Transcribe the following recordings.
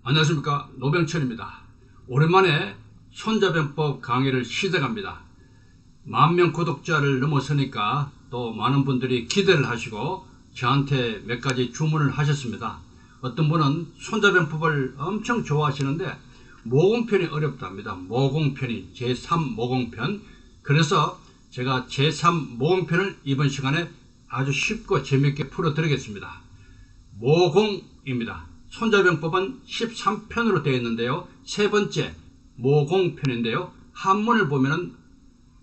안녕하십니까, 노병철입니다. 오랜만에 손자병법 강의를 시작합니다. 10,000명 구독자를 넘어서니까 또 많은 분들이 기대를 하시고 저한테 몇 가지 주문을 하셨습니다. 어떤 분은 손자병법을 엄청 좋아하시는데 모공편이 어렵답니다. 모공편이 제3모공편. 그래서 제가 제3모공편을 이번 시간에 아주 쉽고 재밌게 풀어드리겠습니다. 모공입니다. 손자병법은 13편으로 되어 있는데요. 세 번째 모공편인데요. 한문을 보면은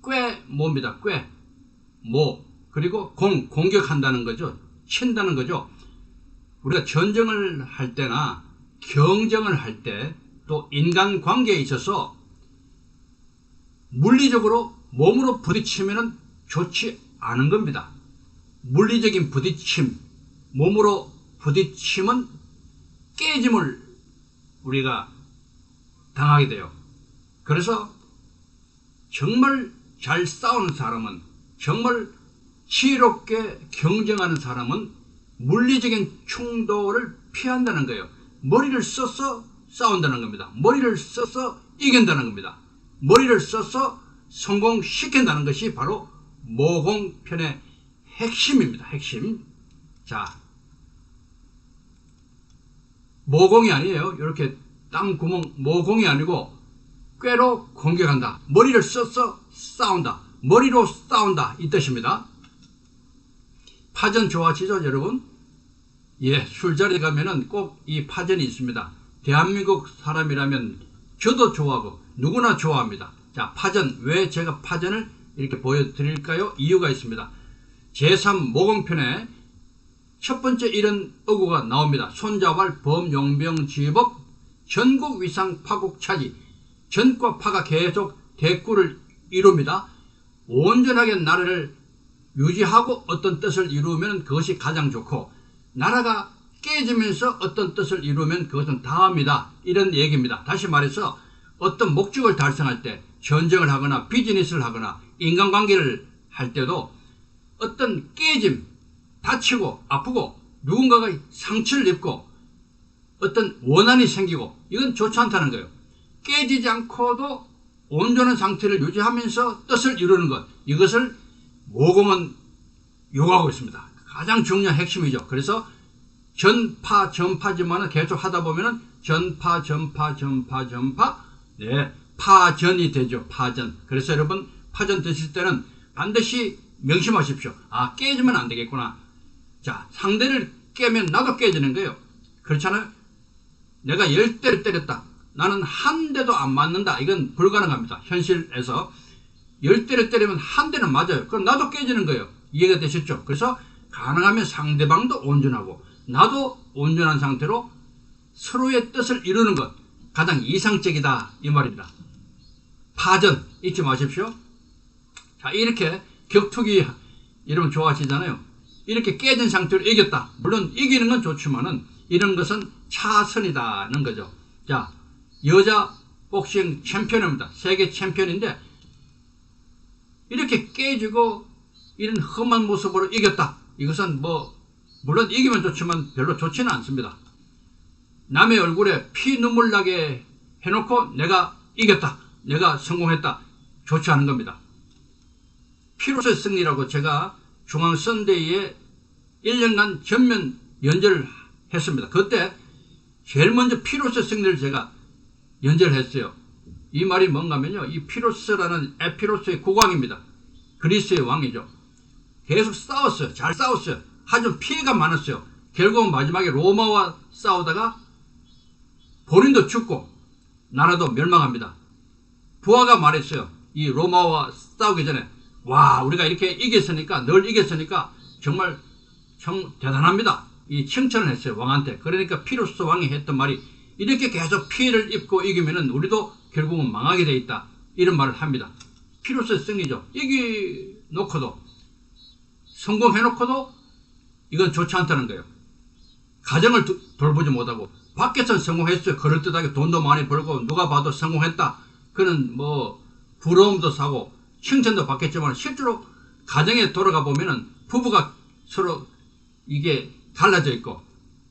꾀모입니다. 꾀모. 그리고 공격한다는 거죠. 친다는 거죠. 우리가 전쟁을 할 때나 경쟁을 할 때 또 인간관계에 있어서 물리적으로 몸으로 부딪히면 좋지 않은 겁니다. 물리적인 부딪힘, 몸으로 부딪힘은 깨짐을 우리가 당하게 돼요. 그래서 정말 잘 싸우는 사람은, 정말 지혜롭게 경쟁하는 사람은 물리적인 충돌을 피한다는 거예요. 머리를 써서 싸운다는 겁니다. 머리를 써서 이긴다는 겁니다. 머리를 써서 성공시킨다는 것이 바로 모공편의 핵심입니다. 핵심. 자, 모공이 아니에요. 이렇게 땀구멍, 모공이 아니고 꾀로 공격한다. 머리를 써서 싸운다. 머리로 싸운다. 이 뜻입니다. 파전 좋아하시죠, 여러분? 예, 술자리에 가면은 꼭 이 파전이 있습니다. 대한민국 사람이라면 저도 좋아하고 누구나 좋아합니다. 자, 파전. 왜 제가 파전을 이렇게 보여드릴까요? 이유가 있습니다. 제3모공편에 첫 번째 이런 어구가 나옵니다. 손자왈 범용병지법 전국위상 파국차지. 전과 파가 계속 대꾸를 이룹니다. 온전하게 나라를 유지하고 어떤 뜻을 이루면 그것이 가장 좋고, 나라가 깨지면서 어떤 뜻을 이루면 그것은 다합니다. 이런 얘기입니다. 다시 말해서 어떤 목적을 달성할 때, 전쟁을 하거나 비즈니스를 하거나 인간관계를 할 때도 어떤 깨짐, 다치고 아프고 누군가가 상처를 입고 어떤 원한이 생기고, 이건 좋지 않다는 거예요. 깨지지 않고도 온전한 상태를 유지하면서 뜻을 이루는 것, 이것을 모공은 요구하고 있습니다. 가장 중요한 핵심이죠. 그래서 전파지만은 계속 하다 보면은 전파, 네, 파전이 되죠. 파전. 그래서 여러분, 파전 드실 때는 반드시 명심하십시오. 아, 깨지면 안 되겠구나. 자, 상대를 깨면 나도 깨지는 거예요. 그렇잖아요. 내가 10대를 때렸다. 나는 한 대도 안 맞는다. 이건 불가능합니다. 현실에서 10대를 때리면 한 대는 맞아요. 그럼 나도 깨지는 거예요. 이해가 되셨죠? 그래서 가능하면 상대방도 온전하고 나도 온전한 상태로 서로의 뜻을 이루는 것, 가장 이상적이다, 이 말입니다. 파전 잊지 마십시오. 자, 이렇게 격투기 여러분 좋아하시잖아요. 이렇게 깨진 상태로 이겼다. 물론 이기는 건 좋지만은 이런 것은 차선이다는 거죠. 자, 여자 복싱 챔피언입니다. 세계 챔피언인데 이렇게 깨지고 이런 험한 모습으로 이겼다. 이것은 물론 이기면 좋지만 별로 좋지는 않습니다. 남의 얼굴에 피 눈물 나게 해놓고 내가 이겼다, 내가 성공했다, 좋지 않은 겁니다. 피로서의 승리라고 제가 중앙선대위에 1년간 전면 연설을 했습니다. 그때 제일 먼저 피로서의 승리를 제가 연설을 했어요. 이 말이 뭔가면요, 이 피로스라는 에피로스의 국왕입니다. 그리스의 왕이죠. 계속 싸웠어요. 잘 싸웠어요. 하지만 피해가 많았어요. 결국은 마지막에 로마와 싸우다가 본인도 죽고 나라도 멸망합니다. 부하가 말했어요. 이 로마와 싸우기 전에, 와, 우리가 이렇게 이겼으니까, 늘 이겼으니까 정말 대단합니다. 이 칭찬을 했어요, 왕한테. 그러니까 피로스 왕이 했던 말이, 이렇게 계속 피해를 입고 이기면은 우리도 결국은 망하게 돼 있다, 이런 말을 합니다. 피로스의 승리죠. 이겨놓고도, 성공해놓고도 이건 좋지 않다는 거예요. 가정을 돌보지 못하고, 밖에서는 성공했어요. 그럴듯하게 돈도 많이 벌고 누가 봐도 성공했다. 그는 부러움도 사고 칭찬도 받겠지만, 실제로 가정에 돌아가 보면은 부부가 서로 이게 갈라져 있고,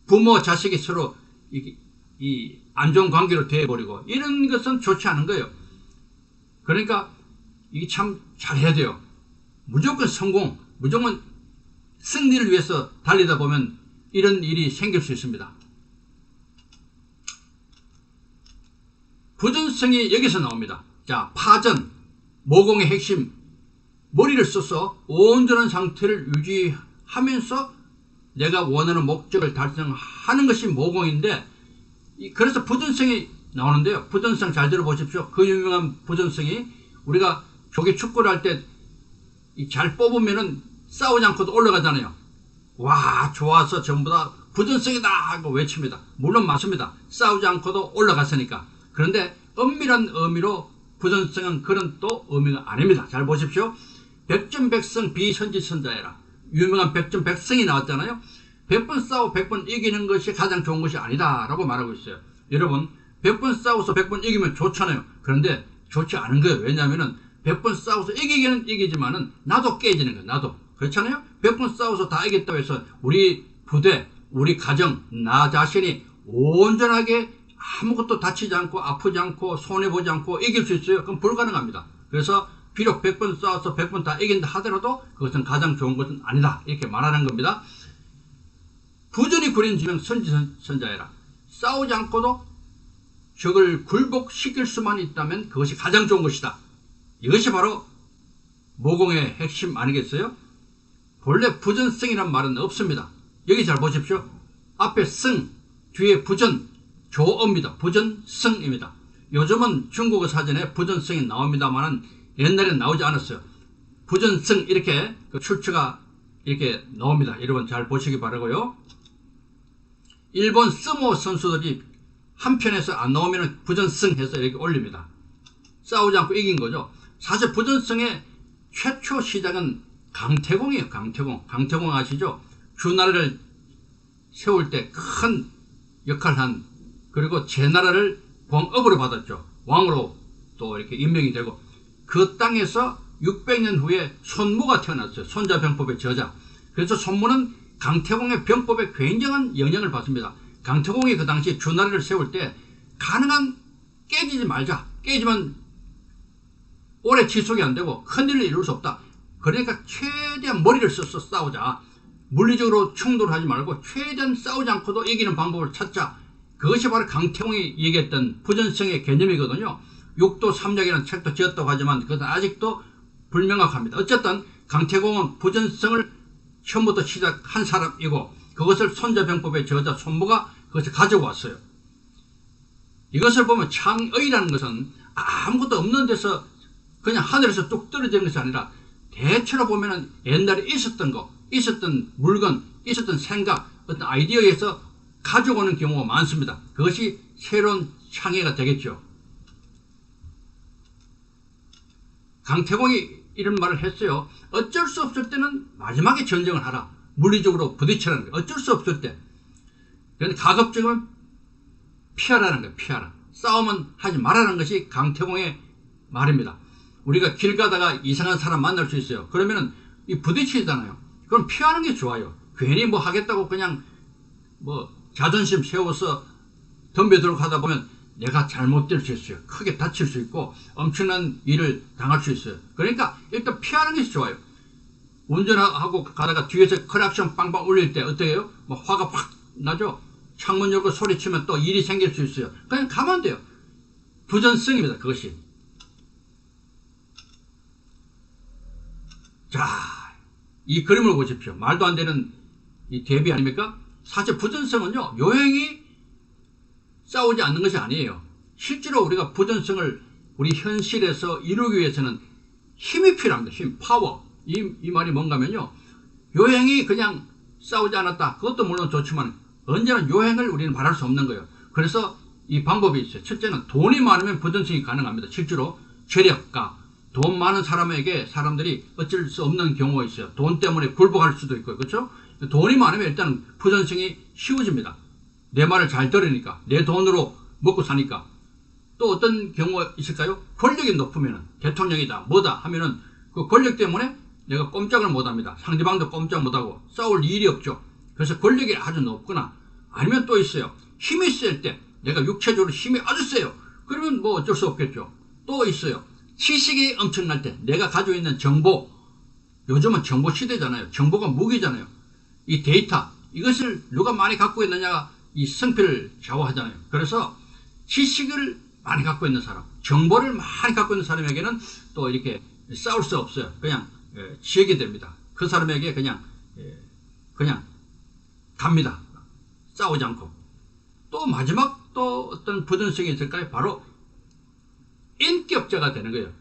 부모 자식이 서로 이게 이 안 좋은 관계로 되어버리고 이런 것은 좋지 않은 거예요. 그러니까 이게 참 잘해야 돼요. 무조건 성공, 무조건 승리를 위해서 달리다 보면 이런 일이 생길 수 있습니다. 부전성이 여기서 나옵니다. 자, 파전, 모공의 핵심, 머리를 써서 온전한 상태를 유지하면서 내가 원하는 목적을 달성하는 것이 모공인데, 그래서 부전성이 나오는데요. 부전성 잘 들어보십시오. 그 유명한 부전성이 우리가 조기 축구를 할 때 잘 뽑으면은 싸우지 않고도 올라가잖아요. 와, 좋아서 전부 다 부전성이다 하고 외칩니다. 물론 맞습니다. 싸우지 않고도 올라갔으니까. 그런데 엄밀한 의미로 부전성은 그런 또 의미가 아닙니다. 잘 보십시오. 백전백승 비선지선자해라. 유명한 백전백승이 나왔잖아요. 100번 싸워 100번 이기는 것이 가장 좋은 것이 아니다 라고 말하고 있어요. 여러분, 100번 싸워서 100번 이기면 좋잖아요. 그런데 좋지 않은 거예요. 왜냐하면 100번 싸워서 이기기는 이기지만은 나도 깨지는 거예요. 나도. 그렇잖아요. 100번 싸워서 다 이겼다고 해서 우리 부대, 우리 가정, 나 자신이 온전하게 아무것도 다치지 않고 아프지 않고 손해보지 않고 이길 수 있어요? 그럼 불가능합니다. 그래서 비록 100번 싸워서 100번 다 이긴다 하더라도 그것은 가장 좋은 것은 아니다. 이렇게 말하는 겁니다. 부전이 구린 지명 선지선자해라. 싸우지 않고도 적을 굴복시킬 수만 있다면 그것이 가장 좋은 것이다. 이것이 바로 모공의 핵심 아니겠어요? 본래 부전성이란 말은 없습니다. 여기 잘 보십시오. 앞에 성, 뒤에 부전, 조어입니다. 부전성입니다. 요즘은 중국어 사전에 부전성이 나옵니다만 옛날엔 나오지 않았어요. 부전성 이렇게 출처가 이렇게 나옵니다. 여러분 잘 보시기 바라고요. 일본 스모 선수들이 한 편에서 안 나오면 부전성 해서 이렇게 올립니다. 싸우지 않고 이긴 거죠. 사실 부전성의 최초 시작은 강태공이에요. 강태공 아시죠? 주나라를 세울 때 큰 역할을 한, 그리고 제나라를 공업으로 받았죠. 왕으로 또 이렇게 임명이 되고, 그 땅에서 600년 후에 손무가 태어났어요. 손자병법의 저자. 그래서 손무는 강태공의 병법에 굉장한 영향을 받습니다. 강태공이 그 당시 주나라를 세울 때 가능한 깨지지 말자. 깨지면 오래 지속이 안 되고 큰일을 이룰 수 없다. 그러니까 최대한 머리를 써서 싸우자. 물리적으로 충돌하지 말고 최대한 싸우지 않고도 이기는 방법을 찾자. 그것이 바로 강태공이 얘기했던 부전성의 개념이거든요. 육도 삼약이라는 책도 지었다고 하지만 그것은 아직도 불명확합니다. 어쨌든 강태공은 부전성을 처음부터 시작한 사람이고 그것을 손자병법의 저자 손무가 그것을 가지고 왔어요. 이것을 보면 창의라는 것은 아무것도 없는 데서 그냥 하늘에서 뚝 떨어지는 것이 아니라 대체로 보면은 옛날에 있었던 거, 있었던 물건, 있었던 생각, 어떤 아이디어에서 가져오는 경우가 많습니다. 그것이 새로운 창의가 되겠죠. 강태공이 이런 말을 했어요. 어쩔 수 없을 때는 마지막에 전쟁을 하라. 물리적으로 부딪히라는 거예요. 어쩔 수 없을 때. 그런데 가급적이면 피하라는 거예요. 피하라. 싸움은 하지 말라는 것이 강태공의 말입니다. 우리가 길 가다가 이상한 사람 만날 수 있어요. 그러면은 이 부딪히잖아요. 그럼 피하는 게 좋아요. 괜히 뭐 하겠다고 그냥 뭐 자존심 세워서 덤벼들고 하다 보면 내가 잘못될 수 있어요. 크게 다칠 수 있고 엄청난 일을 당할 수 있어요. 그러니까 일단 피하는 것이 좋아요. 운전하고 가다가 뒤에서 클락션 빵빵 울릴 때 어떻게 해요? 뭐 화가 확 나죠? 창문 열고 소리치면 또 일이 생길 수 있어요. 그냥 가면 돼요. 부전성입니다. 그것이. 자, 이 그림을 보십시오. 말도 안 되는 이 대비 아닙니까? 사실 부전성은요, 요행이 싸우지 않는 것이 아니에요. 실제로 우리가 부전성을 우리 현실에서 이루기 위해서는 힘이 필요합니다. 힘, 파워. 이 말이 뭔가면요, 요행이 그냥 싸우지 않았다. 그것도 물론 좋지만 언제나 요행을 우리는 바랄 수 없는 거예요. 그래서 이 방법이 있어요. 첫째는 돈이 많으면 부전성이 가능합니다. 실제로 재력가, 돈 많은 사람에게 사람들이 어쩔 수 없는 경우가 있어요. 돈 때문에 굴복할 수도 있고요. 그렇죠? 돈이 많으면 일단 부전성이 쉬워집니다. 내 말을 잘 들으니까, 내 돈으로 먹고 사니까. 또 어떤 경우가 있을까요? 권력이 높으면 대통령이다 뭐다 하면은 그 권력 때문에 내가 꼼짝을 못합니다. 상대방도 꼼짝 못하고 싸울 일이 없죠. 그래서 권력이 아주 높거나, 아니면 또 있어요. 힘이 셀 때 내가 육체적으로 힘이 아주 세요. 그러면 뭐 어쩔 수 없겠죠. 또 있어요. 지식이 엄청날 때 내가 가지고 있는 정보, 요즘은 정보 시대잖아요. 정보가 무기잖아요. 이 데이터, 이것을 누가 많이 갖고 있느냐가 이 성패를 좌우하잖아요. 그래서 지식을 많이 갖고 있는 사람, 정보를 많이 갖고 있는 사람에게는 또 이렇게 싸울 수 없어요. 그냥 지게 됩니다. 그 사람에게 그냥 갑니다. 싸우지 않고. 또 마지막 또 어떤 부전성이 있을까요? 바로 인격자가 되는 거예요.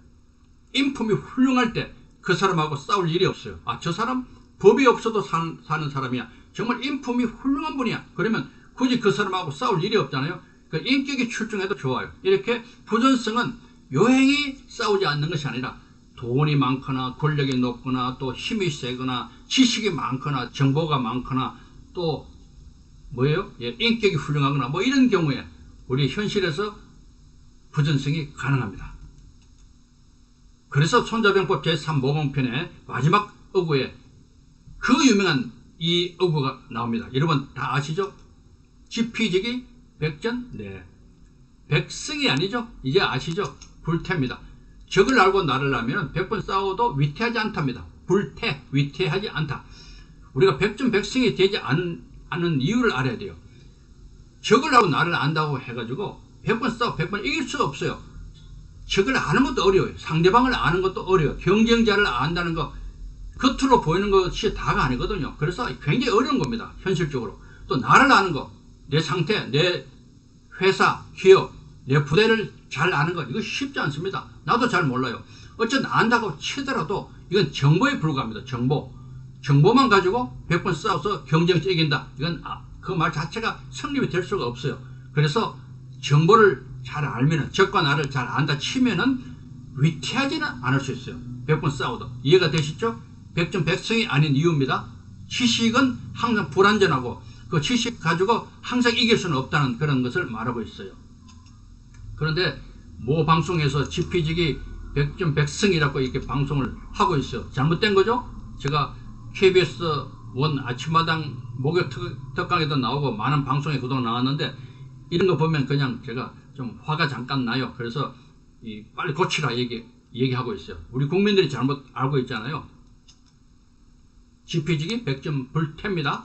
인품이 훌륭할 때 그 사람하고 싸울 일이 없어요. 아, 저 사람 법이 없어도 사는 사람이야. 정말 인품이 훌륭한 분이야. 그러면 굳이 그 사람하고 싸울 일이 없잖아요. 그 인격이 출중해도 좋아요. 이렇게 부전성은 요행이 싸우지 않는 것이 아니라 돈이 많거나 권력이 높거나 또 힘이 세거나 지식이 많거나 정보가 많거나 또 뭐예요? 예, 인격이 훌륭하거나 뭐 이런 경우에 우리 현실에서 부전성이 가능합니다. 그래서 손자병법 제3모범편의 마지막 어구에 그 유명한 이 어구가 나옵니다. 여러분 다 아시죠? 지피지기 백전? 네. 백승이 아니죠? 이제 아시죠? 불태입니다. 적을 알고 나를 알면 100번 싸워도 위태하지 않답니다. 불태, 위태하지 않다. 우리가 백전백승이 되지 않은 이유를 알아야 돼요. 적을 알고 나를 안다고 해가지고 100번 싸워 100번 이길 수가 없어요. 적을 아는 것도 어려워요. 상대방을 아는 것도 어려워요. 경쟁자를 안다는 거 겉으로 보이는 것이 다가 아니거든요. 그래서 굉장히 어려운 겁니다. 현실적으로. 또 나를 아는 거, 내 상태, 내 회사, 기업, 내 부대를 잘 아는 거 이거 쉽지 않습니다. 나도 잘 몰라요. 어쨌든 안다고 치더라도 이건 정보에 불과합니다. 정보만 가지고 100번 싸워서 경쟁에서 이긴다. 이건 그 말 자체가 성립이 될 수가 없어요. 그래서 정보를 잘 알면은 적과 나를 잘 안다 치면은 위태하지는 않을 수 있어요. 100번 싸워도. 이해가 되시죠? 백전백승이 아닌 이유입니다. 지식은 항상 불완전하고 그 지식 가지고 항상 이길 수는 없다는 그런 것을 말하고 있어요. 그런데 모 방송에서 지피지기 백전백승이라고 이렇게 방송을 하고 있어요. 잘못된 거죠? 제가 KBS 원 아침마당 목요일 특강에도 나오고 많은 방송에 그동안 나왔는데 이런 거 보면 그냥 제가 좀 화가 잠깐 나요. 그래서 빨리 고치라 얘기하고 있어요. 우리 국민들이 잘못 알고 있잖아요. 지피지기 백전 불태입니다.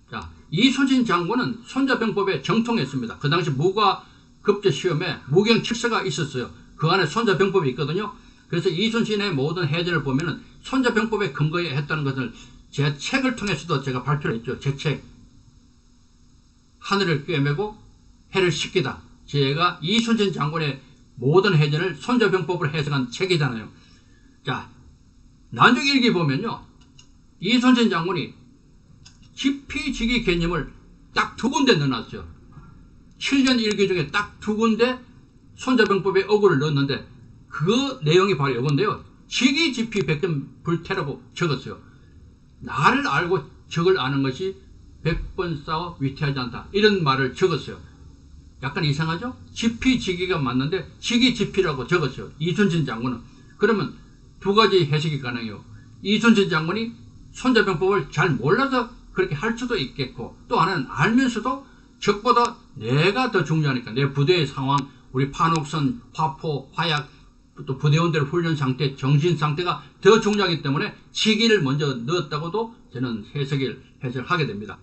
자, 이순신 장군은 손자병법에 정통했습니다. 그 당시 무과급제 시험에 무경 칠서가 있었어요. 그 안에 손자병법이 있거든요. 그래서 이순신의 모든 해전을 보면은 손자병법에 근거해 했다는 것을 제 책을 통해서도 제가 발표를 했죠. 제 책. 하늘을 꿰매고 해를 식히다. 제가 이순신 장군의 모든 해전을 손자병법으로 해석한 책이잖아요. 자, 난중일기 보면요. 이순신 장군이 지피지기 개념을 딱 2군데 넣어놨어요. 7년 일기 중에 딱 2군데 손자병법에 어구를 넣었는데 그 내용이 바로 이건데요. 지기지피 백전불태라고 적었어요. 나를 알고 적을 아는 것이 100번 싸워 위태하지 않다. 이런 말을 적었어요. 약간 이상하죠? 지피지기가 맞는데 지기지피라고 적었어요. 이순신 장군은. 그러면 2가지 해석이 가능해요. 이순신 장군이 손자병법을 잘 몰라서 그렇게 할 수도 있겠고 또 하나는 알면서도 적보다 내가 더 중요하니까 내 부대의 상황, 우리 판옥선, 화포, 화약, 또 부대원들 훈련 상태, 정신 상태가 더 중요하기 때문에 지기를 먼저 넣었다고도 저는 해석을 하게 됩니다.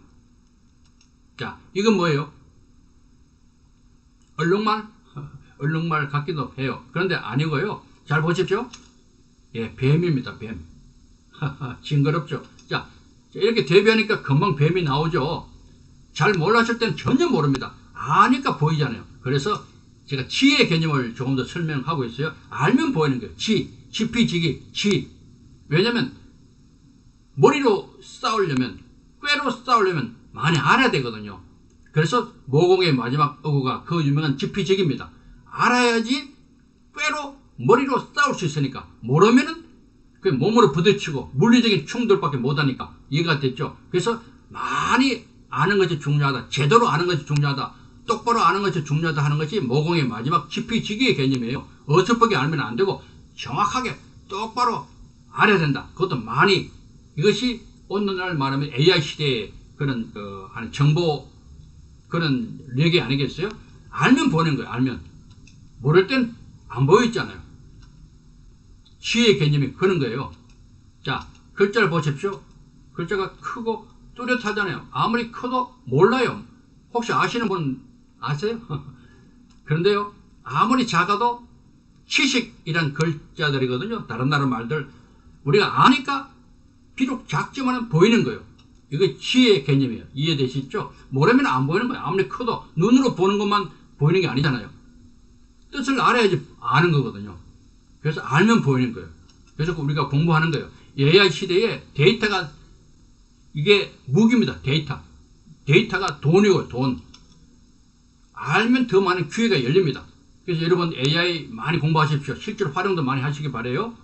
자, 이건 뭐예요? 얼룩말 같기도 해요. 그런데 아니고요. 잘 보십시오. 예, 뱀입니다. 뱀. 징그럽죠. 자, 이렇게 대비하니까 금방 뱀이 나오죠. 잘 몰랐을 때는 전혀 모릅니다. 아니까 보이잖아요. 그래서 제가 지의 개념을 조금 더 설명하고 있어요. 알면 보이는 거예요. 지피지기, 지. 왜냐면 머리로 싸우려면, 꾀로 싸우려면 많이 알아야 되거든요. 그래서 모공의 마지막 어구가 그 유명한 지피지기입니다. 알아야지 꾀로, 머리로 싸울 수 있으니까. 모르면은 그 몸으로 부딪히고 물리적인 충돌밖에 못하니까. 이해가 됐죠? 그래서 많이 아는 것이 중요하다. 제대로 아는 것이 중요하다. 똑바로 아는 것이 중요하다 하는 것이 모공의 마지막 지피지기의 개념이에요. 어설프게 알면 안 되고 정확하게 똑바로 알아야 된다. 그것도 많이. 이것이 오늘날 말하면 AI 시대의 그런 정보 그런 레게 아니겠어요? 알면 보는 거예요. 알면. 모를 땐 안 보여있잖아요. 지혜의 개념이 그런 거예요. 자, 글자를 보십시오. 글자가 크고 뚜렷하잖아요. 아무리 커도 몰라요. 혹시 아시는 분 아세요? 그런데요, 아무리 작아도 치식이란 글자들이거든요. 다른 나라 말들. 우리가 아니까 비록 작지만 보이는 거예요. 이거 지혜의 개념이에요. 이해되시죠? 모르면 안 보이는 거예요. 아무리 커도 눈으로 보는 것만 보이는 게 아니잖아요. 뜻을 알아야지 아는 거거든요. 그래서 알면 보이는 거예요. 그래서 우리가 공부하는 거예요. AI 시대에 데이터가 이게 무기입니다. 데이터가 돈이고 돈. 알면 더 많은 기회가 열립니다. 그래서 여러분 AI 많이 공부하십시오. 실제로 활용도 많이 하시기 바라요.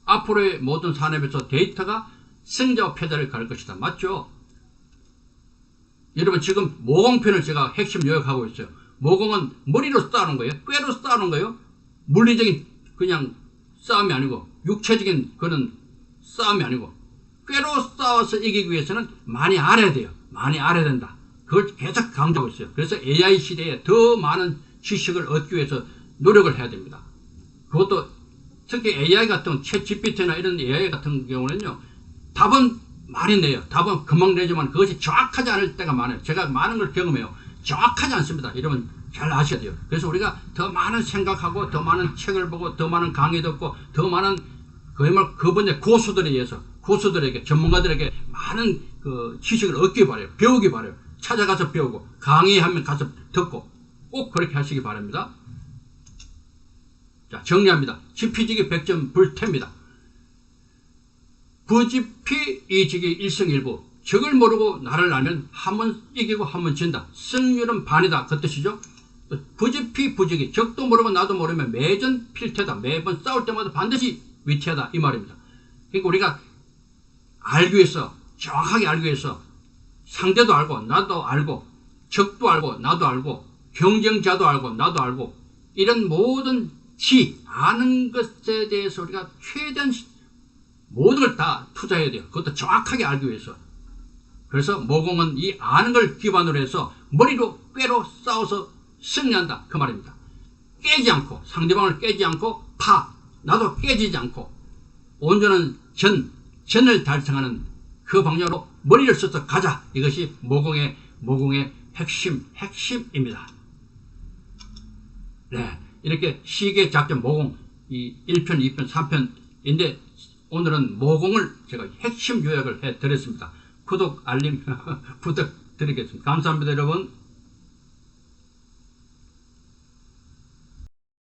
앞으로의 모든 산업에서 데이터가 승자와 패자를 가릴 것이다. 맞죠? 여러분 지금 모공편을 제가 핵심 요약하고 있어요. 모공은 머리로 싸우는 거예요. 꾀로 싸우는 거예요. 물리적인 그냥 싸움이 아니고 육체적인 그런 싸움이 아니고 꾀로 싸워서 이기기 위해서는 많이 알아야 돼요. 많이 알아야 된다. 그걸 계속 강조하고 있어요. 그래서 AI 시대에 더 많은 지식을 얻기 위해서 노력을 해야 됩니다. 그것도 특히 AI 같은 챗 GPT나 이런 AI 같은 경우는요. 답은 많이 내요. 답은 금방 내지만 그것이 정확하지 않을 때가 많아요. 제가 많은 걸 경험해요. 정확하지 않습니다. 여러분 잘 아셔야 돼요. 그래서 우리가 더 많은 생각하고 더 많은 책을 보고 더 많은 강의 듣고 더 많은 그야말로 그 분야 고수들에 의해서 고수들에게 전문가들에게 많은 그 지식을 얻기 바라요. 배우기 바라요. 찾아가서 배우고 강의하면 가서 듣고 꼭 그렇게 하시기 바랍니다. 자, 정리합니다. 지피지기 100점 불태입니다. 부지피 이지기 일승일부. 적을 모르고 나를 알면 한 번 이기고 한 번 진다. 승률은 반이다. 그 뜻이죠. 부지피 부지기. 적도 모르고 나도 모르면 매전 필태다. 매번 싸울 때마다 반드시 위태하다. 이 말입니다. 그러니까 우리가 알기 위해서 정확하게 알기 위해서 상대도 알고 나도 알고 적도 알고 나도 알고 경쟁자도 알고 나도 알고 이런 모든 아는 것에 대해서 우리가 최대한 모든 걸 다 투자해야 돼요. 그것도 정확하게 알기 위해서. 그래서 모공은 이 아는 걸 기반으로 해서 머리로 꾀로 싸워서 승리한다. 그 말입니다. 깨지 않고 상대방을 깨지 않고 나도 깨지지 않고 온전한 전을 달성하는 그 방향으로 머리를 써서 가자. 이것이 모공의 핵심입니다. 네, 이렇게 시계 작전 모공 이 1편, 2편, 3편인데 오늘은 모공을 제가 핵심 요약을 해드렸습니다. 구독, 알림 부탁드리겠습니다. 감사합니다, 여러분.